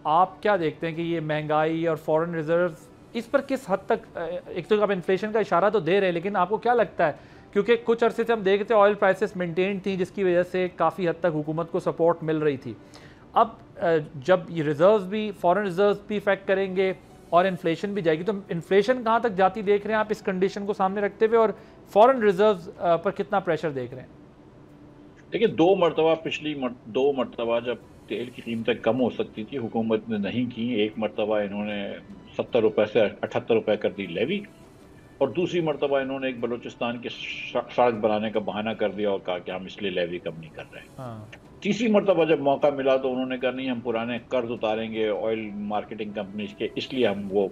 آپ کیا دیکھتے ہیں کہ یہ مہنگائی اور فورن ریزروز اس پر کس حد تک، ایک تو آپ انفلیشن کا اشارہ تو دے رہے ہیں، لیکن آپ کو کیا لگتا ہے، کیونکہ کچھ عرصے سے ہم دیکھتے ہیں آئل پرائسز مینٹین تھیں جس کی وجہ سے کافی حد تک حکومت کو سپورٹ مل رہی تھی، اب جب یہ ریزروز بھی، فورن ریزروز بھی افیکٹ کریں گے اور انفلیشن بھی جائے گی، تو انفلیشن کہاں تک جاتی دیکھ رہے ہیں آپ اس کنڈیشن کو سامنے رکھتے ہوئے، اور فورن ریزروز پر کتنا پریشر دیکھ رہے ہیں؟ دیکھیے، دو مرتبہ جب تیل کی قیمتیں کم ہو سکتی تھی حکومت نے نہیں کی. ایک مرتبہ انہوں نے 70 روپے سے 78 روپے کر دی لیوی، اور دوسری مرتبہ انہوں نے ایک بلوچستان کی سڑک بنانے کا بہانہ کر دیا اور کہا کہ ہم اس لیے لیوی کم نہیں کر رہے. ہاں تیسری مرتبہ جب موقع ملا تو انہوں نے کہا نہیں، ہم پرانے قرض اتاریں گے آئل مارکیٹنگ کمپنیز کے، اس لیے ہم وہ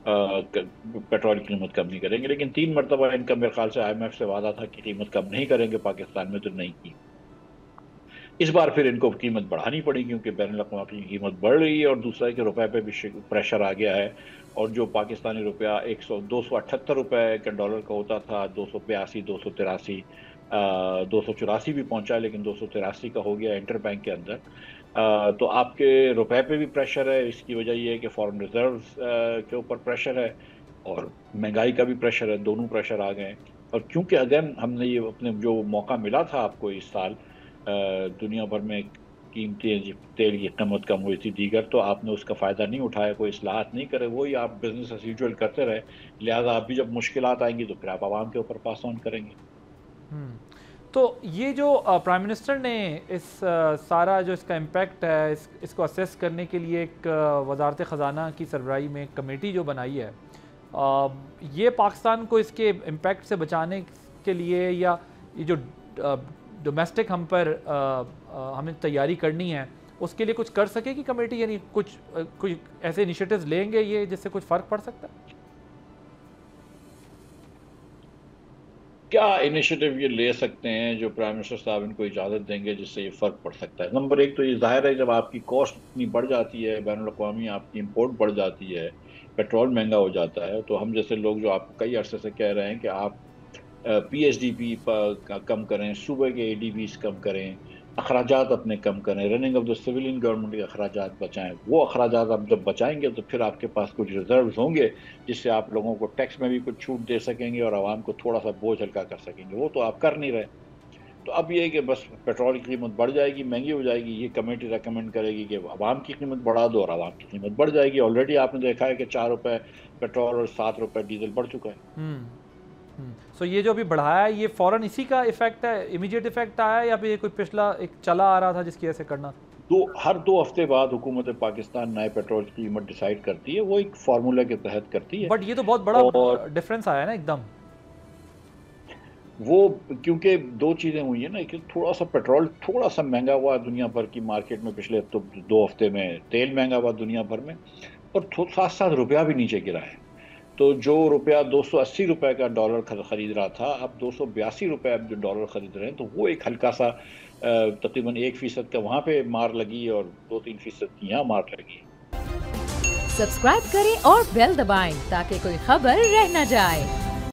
پیٹرول کی قیمت کم نہیں کریں گے. لیکن 3 مرتبہ ان کا میرے خیال سے آئی ایم ایف سے وعدہ تھا کہ قیمت کم نہیں کریں گے پاکستان میں، تو نہیں کی. اس بار پھر ان کو قیمت بڑھانی پڑی کیونکہ بین الاقوامی قیمت بڑھ رہی ہے، اور دوسرا ہے کہ روپے پہ بھی پریشر آ گیا ہے. اور جو پاکستانی روپیہ 278 روپے کا ڈالر کا ہوتا تھا، 282 283 284 بھی پہنچا ہے، لیکن 283 کا ہو گیا انٹر بینک کے اندر. تو آپ کے روپے پہ بھی پریشر ہے. اس کی وجہ یہ ہے کہ فارن ریزروز کے اوپر پریشر ہے اور مہنگائی کا بھی پریشر ہے، دونوں پریشر آ گئے ہیں. اور کیونکہ اگر ہم نے یہ اپنے جو موقع ملا تھا آپ کو اس سال، دنیا بھر میں قیمتیں تیل کی قیمت کم ہوئی تھی دیگر، تو آپ نے اس کا فائدہ نہیں اٹھایا، کوئی اصلاحات نہیں کرے، وہی آپ بزنس ایز یوزول کرتے رہے. لہٰذا ابھی جب مشکلات آئیں گی تو پھر آپ عوام کے اوپر پاس آن کریں گے. تو یہ جو پرائم منسٹر نے اس سارا جو اس کا امپیکٹ ہے اس کو اسیس کرنے کے لیے ایک وزارت خزانہ کی سربراہی میں ایک کمیٹی جو بنائی ہے، یہ پاکستان کو اس کے امپیکٹ سے بچانے کے لیے، یا یہ جو ڈومیسٹک ہم پر ہمیں تیاری کرنی ہے اس کے لیے کچھ کر سکے گی کمیٹی، یعنی کچھ ایسے انیشیٹوز لیں گے یہ جس سے کچھ فرق پڑ سکتا ہے؟ کیا انیشیٹو یہ لے سکتے ہیں جو پرائم منسٹر صاحب ان کو اجازت دیں گے جس سے یہ فرق پڑ سکتا ہے؟ نمبر ایک تو یہ ظاہر ہے، جب آپ کی کاسٹ اتنی بڑھ جاتی ہے، بین الاقوامی آپ کی امپورٹ بڑھ جاتی ہے، پیٹرول مہنگا ہو جاتا ہے، تو ہم جیسے لوگ جو آپ کو کئی عرصے سے کہہ رہے ہیں کہ آپ پی ایس ڈی پی کم کریں، صوبے کے اے ڈی بیز کم کریں، اخراجات اپنے کم کریں، running of the civilian government کے اخراجات بچائیں. وہ اخراجات آپ جب بچائیں گے تو پھر آپ کے پاس کچھ ریزروز ہوں گے جس سے آپ لوگوں کو ٹیکس میں بھی کچھ چھوٹ دے سکیں گے اور عوام کو تھوڑا سا بوجھ ہلکا کر سکیں گے. وہ تو آپ کر نہیں رہے. تو اب یہ ہے کہ بس پیٹرول کی قیمت بڑھ جائے گی، مہنگی ہو جائے گی، یہ کمیٹی ریکمینڈ کرے گی کہ عوام کی قیمت بڑھا دو، اور عوام کی قیمت بڑھ جائے گی. آلریڈی آپ نے دیکھا ہے کہ 4 روپے پیٹرول اور 7 روپے ڈیزل بڑھ چکا ہے. سو یہ جو ابھی بڑھایا ہے یہ فوراً اسی کا ایفیکٹ ہے، امیڈیٹ ایفیکٹ آیا ہے، یا پھر یہ کوئی پچھلا ایک چلا آ رہا تھا جس کی وجہ سے کرنا تھا؟ ہر 2 ہفتے بعد حکومت پاکستان نئے پیٹرول کی قیمت ڈیسائیڈ کرتی ہے، وہ ایک فارمولہ کے تحت کرتی ہے. بٹ یہ تو بہت بڑا اور ڈفرینس آیا ہے نا ایک دم. وہ کیونکہ 2 چیزیں ہوئی ہیں نا، کہ تھوڑا سا پیٹرول تھوڑا سا مہنگا ہوا دنیا بھر کی مارکیٹ میں پچھلے 2 ہفتے میں، تیل مہنگا ہوا دنیا بھر میں، اور ساتھ ساتھ روپیہ بھی نیچے گرا ہے. تو جو روپیہ 280 روپے کا ڈالر خرید رہا تھا، اب 282 روپے اب جو ڈالر خرید رہے ہیں، تو وہ ایک ہلکا سا تقریباً 1% کا وہاں پہ مار لگی اور 2-3% کی یہاں مار لگی. سبسکرائب کریں اور بیل دبائیں تاکہ کوئی خبر رہ نہ جائے.